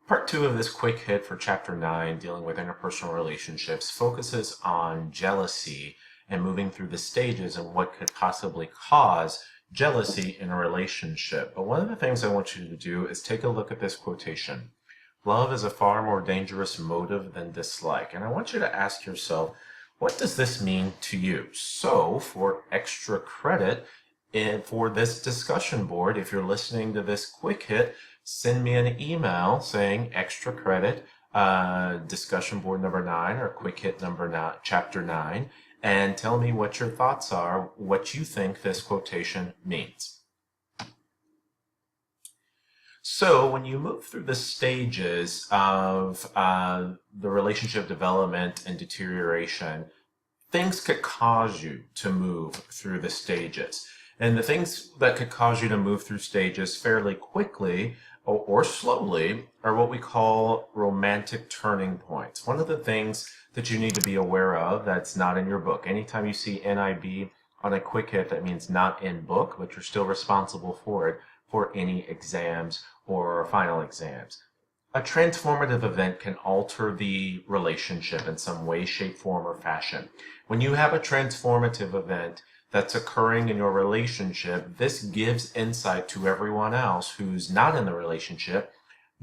Part two of this quick hit for Chapter 9, dealing with interpersonal relationships, focuses on jealousy and moving through the stages and what could possibly cause jealousy in a relationship. But one of the things I want you to do is take a look at this quotation. Love is a far more dangerous motive than dislike. And I want you to ask yourself, what does this mean to you? So, for extra credit, for this discussion board, if you're listening to this quick hit, send me an email saying extra credit, discussion board number 9 or quick hit number 9, chapter 9, and tell me what your thoughts are, what you think this quotation means. So when you move through the stages of the relationship development and deterioration, things could cause you to move through the stages. And the things that could cause you to move through stages fairly quickly or slowly are what we call romantic turning points. One of the things that you need to be aware of that's not in your book. Anytime you see NIB on a quick hit, that means not in book, but you're still responsible for it for any exams or final exams. A transformative event can alter the relationship in some way, shape, form, or fashion. When you have a transformative event that's occurring in your relationship, this gives insight to everyone else who's not in the relationship,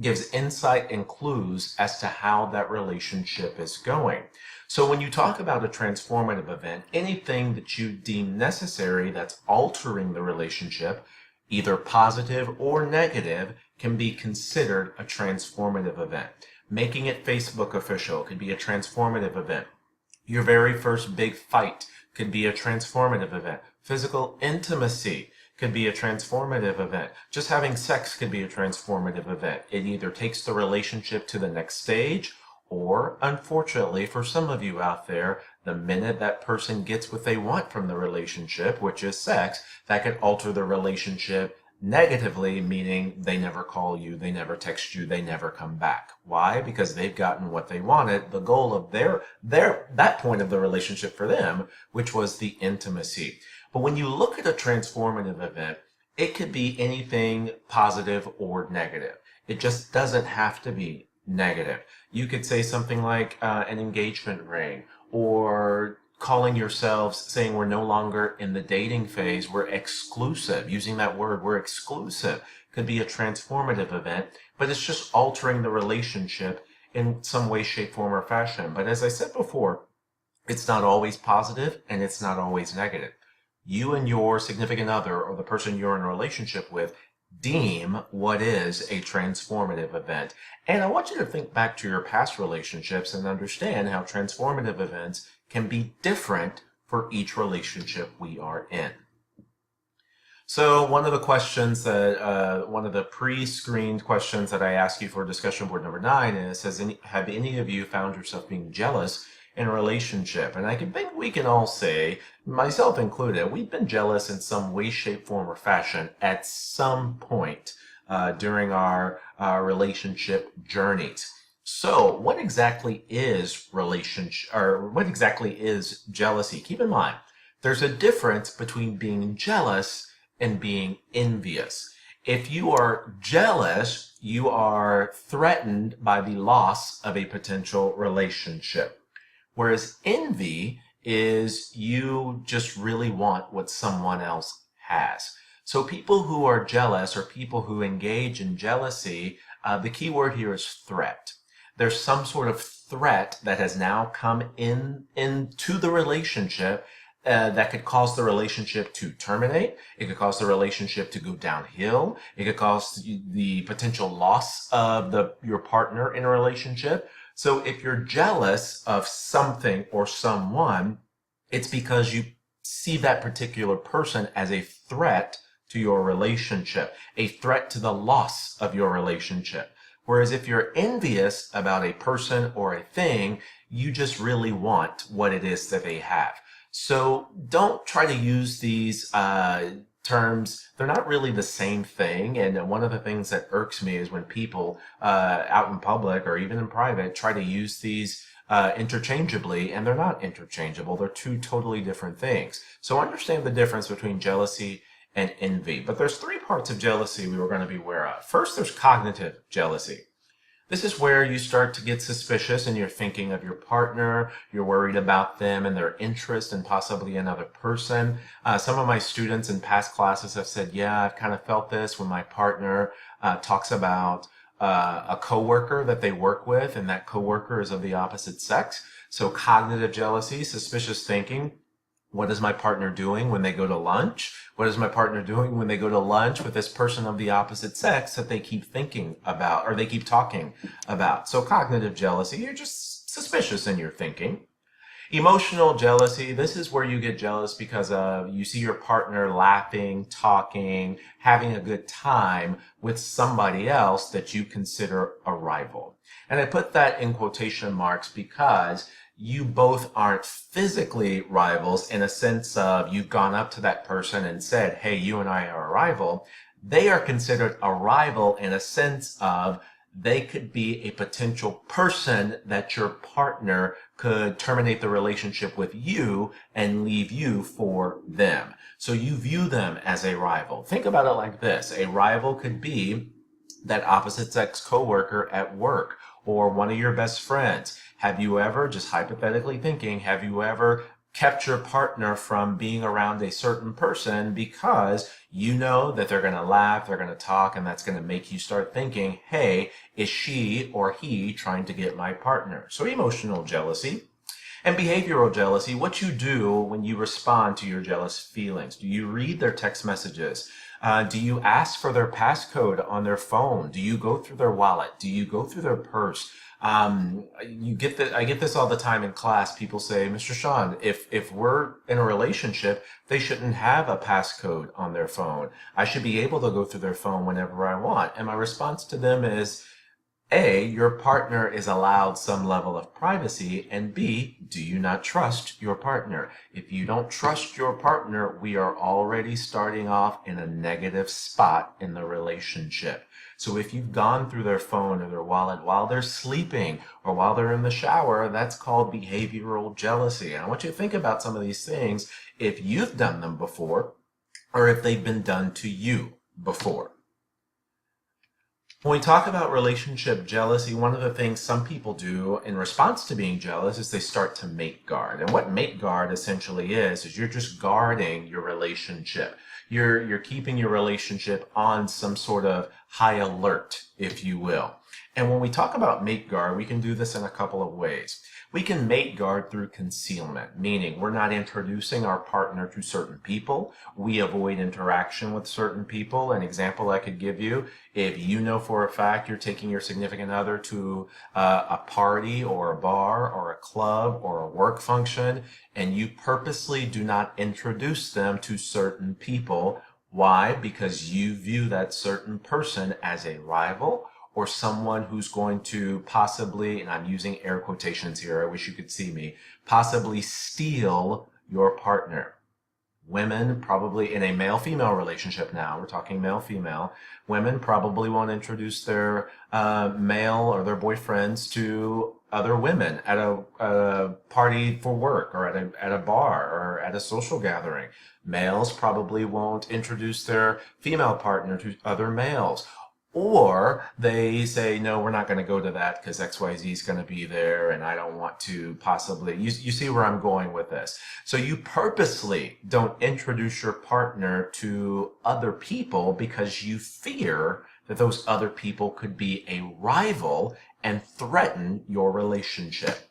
gives insight and clues as to how that relationship is going. So when you talk about a transformative event, anything that you deem necessary that's altering the relationship, either positive or negative, can be considered a transformative event. Making it Facebook official could be a transformative event. Your very first big fight could be a transformative event. Physical intimacy could be a transformative event. Just having sex could be a transformative event. It either takes the relationship to the next stage, or unfortunately for some of you out there, the minute that person gets what they want from the relationship, which is sex, that could alter the relationship negatively, meaning they never call you, they never text you, they never come back. Why? Because they've gotten what they wanted, the goal of that point of the relationship for them, which was the intimacy. But when you look at a transformative event, it could be anything positive or negative. It just doesn't have to be negative. You could say something like an engagement ring, or calling yourselves, saying we're no longer in the dating phase, we're exclusive. Using that word, we're exclusive, could be a transformative event, but it's just altering the relationship in some way, shape, form, or fashion. But as I said before, it's not always positive and it's not always negative. You and your significant other, or the person you're in a relationship with, deem what is a transformative event. And I want you to think back to your past relationships and understand how transformative events can be different for each relationship we are in. So one of the questions that, one of the pre-screened questions that I ask you for discussion board number 9 is, have any of you found yourself being jealous in a relationship? And I think we can all say, myself included, we've been jealous in some way, shape, form, or fashion at some point during our relationship journeys. So what exactly is relationship, or what exactly is jealousy? Keep in mind, there's a difference between being jealous and being envious. If you are jealous, you are threatened by the loss of a potential relationship. Whereas envy is you just really want what someone else has. So people who are jealous, or people who engage in jealousy, the key word here is threat. There's some sort of threat that has now come into the relationship that could cause the relationship to terminate. It could cause the relationship to go downhill. It could cause the potential loss of your partner in a relationship. So if you're jealous of something or someone, it's because you see that particular person as a threat to your relationship, a threat to the loss of your relationship. Whereas if you're envious about a person or a thing, you just really want what it is that they have. So don't try to use these terms. They're not really the same thing. And one of the things that irks me is when people out in public or even in private try to use these interchangeably, and they're not interchangeable. They're two totally different things. So understand the difference between jealousy and envy. But there's 3 parts of jealousy we were going to be aware of. First, there's cognitive jealousy. This is where you start to get suspicious and you're thinking of your partner, you're worried about them and their interest and possibly another person. Some of my students in past classes have said, yeah, I've kind of felt this when my partner talks about a coworker that they work with and that coworker is of the opposite sex. So cognitive jealousy, suspicious thinking. What is my partner doing when they go to lunch? What is my partner doing when they go to lunch with this person of the opposite sex that they keep thinking about or they keep talking about? So cognitive jealousy, you're just suspicious in your thinking. Emotional jealousy, this is where you get jealous because you see your partner laughing, talking, having a good time with somebody else that you consider a rival. And I put that in quotation marks because you both aren't physically rivals in a sense of you've gone up to that person and said, hey, you and I are a rival. They are considered a rival in a sense of they could be a potential person that your partner could terminate the relationship with you and leave you for them. So you view them as a rival. Think about it like this. A rival could be that opposite sex coworker at work or one of your best friends. Have you ever, just hypothetically thinking, have you ever kept your partner from being around a certain person because you know that they're going to laugh, they're going to talk, and that's going to make you start thinking, hey, is she or he trying to get my partner? So emotional jealousy. And behavioral jealousy, what you do when you respond to your jealous feelings. Do you read their text messages? Do you ask for their passcode on their phone? Do you go through their wallet? Do you go through their purse? I get this all the time in class. People say, Mr. Sean, if we're in a relationship, they shouldn't have a passcode on their phone. I should be able to go through their phone whenever I want. And my response to them is, A, your partner is allowed some level of privacy, and B, do you not trust your partner? If you don't trust your partner, we are already starting off in a negative spot in the relationship. So if you've gone through their phone or their wallet while they're sleeping or while they're in the shower, that's called behavioral jealousy. And I want you to think about some of these things if you've done them before or if they've been done to you before. When we talk about relationship jealousy, one of the things some people do in response to being jealous is they start to mate guard. And what mate guard essentially is you're just guarding your relationship. You're keeping your relationship on some sort of high alert, if you will. And when we talk about mate guard, we can do this in a couple of ways. We can mate guard through concealment, meaning we're not introducing our partner to certain people. We avoid interaction with certain people. An example I could give you, if you know for a fact you're taking your significant other to a party or a bar or a club or a work function, and you purposely do not introduce them to certain people. Why? Because you view that certain person as a rival or someone who's going to possibly, and I'm using air quotations here, I wish you could see me, possibly steal your partner. Women probably, in a male-female relationship now, we're talking male-female, women probably won't introduce their male or their boyfriends to other women at a party for work or at a bar or at a social gathering. Males probably won't introduce their female partner to other males. Or they say, no, we're not going to go to that because XYZ is going to be there and I don't want to possibly. You see where I'm going with this. So you purposely don't introduce your partner to other people because you fear that those other people could be a rival and threaten your relationship.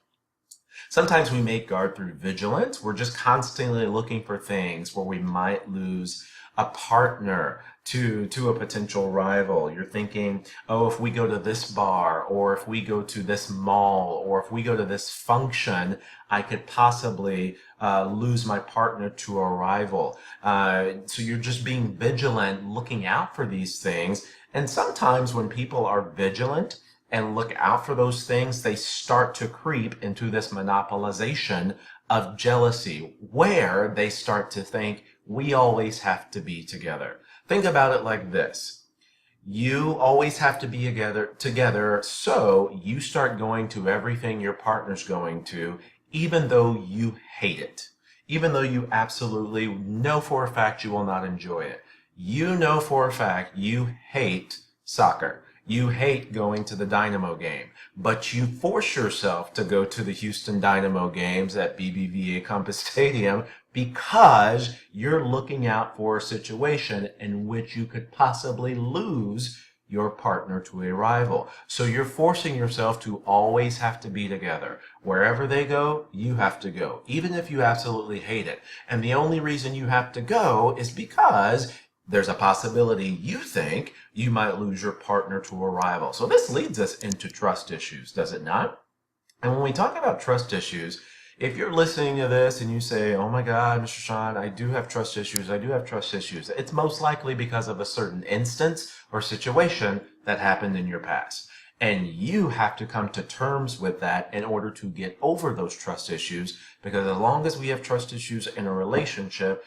Sometimes we make guard through vigilance. We're just constantly looking for things where we might lose a partner to a potential rival. You're thinking, oh, if we go to this bar, or if we go to this mall, or if we go to this function, I could possibly lose my partner to a rival. So you're just being vigilant, looking out for these things. And sometimes when people are vigilant and look out for those things, they start to creep into this monopolization of jealousy, where they start to think, we always have to be together. Think about it like this. You always have to be together, so you start going to everything your partner's going to, even though you hate it. Even though you absolutely know for a fact you will not enjoy it. You know for a fact you hate soccer. You hate going to the Dynamo game, but you force yourself to go to the Houston Dynamo games at BBVA Compass Stadium because you're looking out for a situation in which you could possibly lose your partner to a rival. So you're forcing yourself to always have to be together. Wherever they go, you have to go, even if you absolutely hate it. And the only reason you have to go is because there's a possibility you think you might lose your partner to a rival. So this leads us into trust issues, does it not? And when we talk about trust issues, if you're listening to this and you say, oh my God, Mr. Sean, I do have trust issues, I do have trust issues, it's most likely because of a certain instance or situation that happened in your past. And you have to come to terms with that in order to get over those trust issues, because as long as we have trust issues in a relationship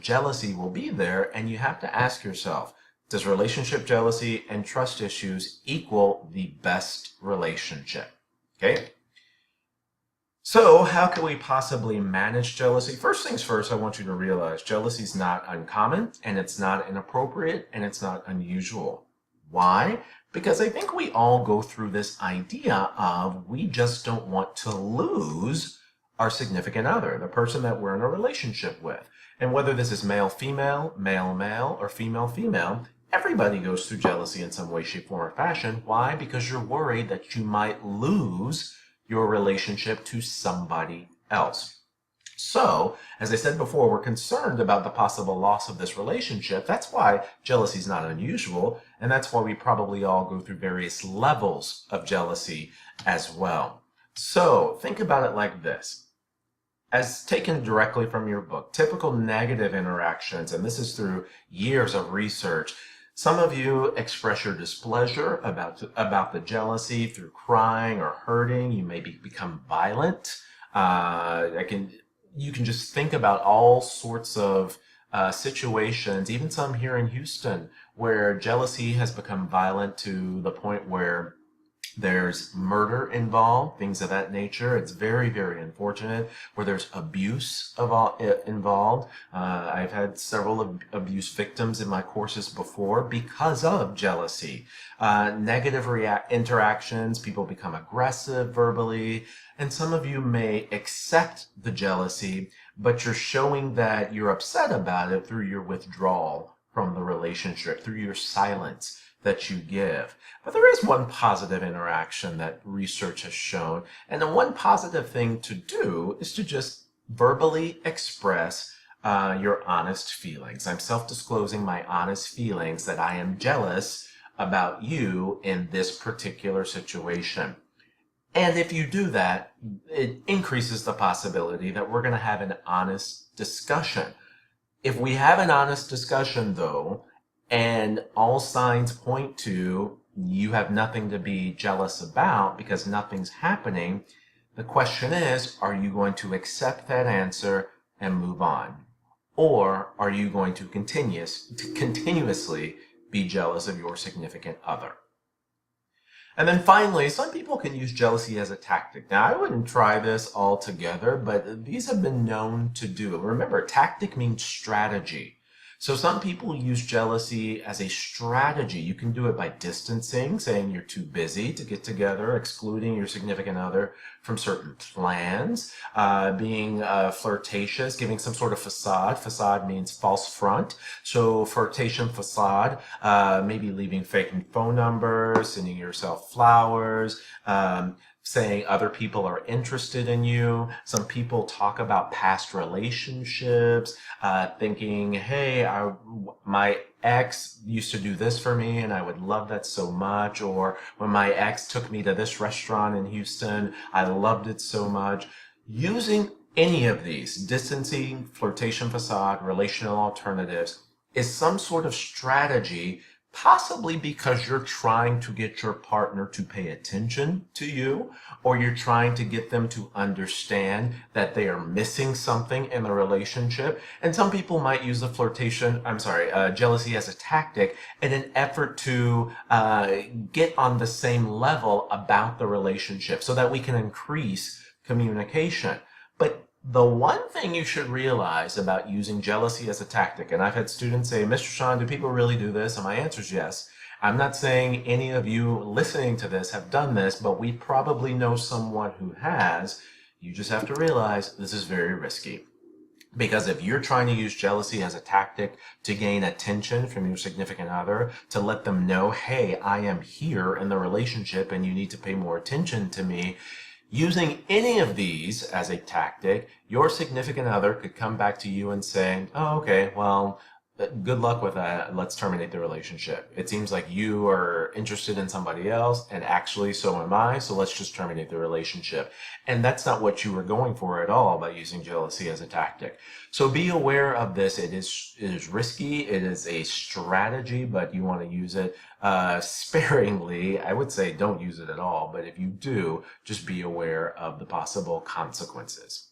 jealousy will be there, and you have to ask yourself, does relationship jealousy and trust issues equal the best relationship? Okay? So how can we possibly manage jealousy? First things first, I want you to realize jealousy is not uncommon, and it's not inappropriate, and it's not unusual. Why? Because I think we all go through this idea of we just don't want to lose our significant other, the person that we're in a relationship with. And whether this is male-female, male-male, or female-female, everybody goes through jealousy in some way, shape, form, or fashion. Why? Because you're worried that you might lose your relationship to somebody else. So, as I said before, we're concerned about the possible loss of this relationship. That's why jealousy is not unusual, and that's why we probably all go through various levels of jealousy as well. So, think about it like this. As taken directly from your book, typical negative interactions, and this is through years of research, some of you express your displeasure about the jealousy through crying or hurting. You may become violent. You can just think about all sorts of situations, even some here in Houston, where jealousy has become violent to the point where there's murder involved, things of that nature. It's very, very unfortunate. Where there's abuse involved. I've had several abuse victims in my courses before because of jealousy. Negative interactions, people become aggressive verbally, and some of you may accept the jealousy, but you're showing that you're upset about it through your withdrawal from the relationship, through your silence that you give. But there is one positive interaction that research has shown, and the one positive thing to do is to just verbally express your honest feelings. I'm self-disclosing my honest feelings that I am jealous about you in this particular situation. And if you do that, it increases the possibility that we're going to have an honest discussion. If we have an honest discussion, though, and all signs point to you have nothing to be jealous about because nothing's happening, the question is, are you going to accept that answer and move on? Or are you going to continuously be jealous of your significant other? And then finally, some people can use jealousy as a tactic. Now, I wouldn't try this altogether, but these have been known to do. Remember, tactic means strategy. So some people use jealousy as a strategy. You can do it by distancing, saying you're too busy to get together, excluding your significant other from certain plans, being flirtatious, giving some sort of facade. Facade means false front. So flirtation facade, maybe leaving fake phone numbers, sending yourself flowers, saying other people are interested in you. Some people talk about past relationships, thinking, hey, my ex used to do this for me and I would love that so much. Or when my ex took me to this restaurant in Houston, I loved it so much. Using any of these, distancing, flirtation facade, relational alternatives, is some sort of strategy, possibly because you're trying to get your partner to pay attention to you, or you're trying to get them to understand that they are missing something in the relationship. And some people might use jealousy as a tactic in an effort to get on the same level about the relationship so that we can increase communication. But the one thing you should realize about using jealousy as a tactic, and I've had students say, Mr. Sean, do people really do this? And my answer is yes. I'm not saying any of you listening to this have done this, but we probably know someone who has. You just have to realize this is very risky. Because if you're trying to use jealousy as a tactic to gain attention from your significant other, to let them know, hey, I am here in the relationship and you need to pay more attention to me, using any of these as a tactic, your significant other could come back to you and say, oh, okay, well, good luck with that. Let's terminate the relationship. It seems like you are interested in somebody else, and actually, so am I. So let's just terminate the relationship. And that's not what you were going for at all by using jealousy as a tactic. So be aware of this. It is risky. It is a strategy, but you want to use it sparingly. I would say don't use it at all. But if you do, just be aware of the possible consequences.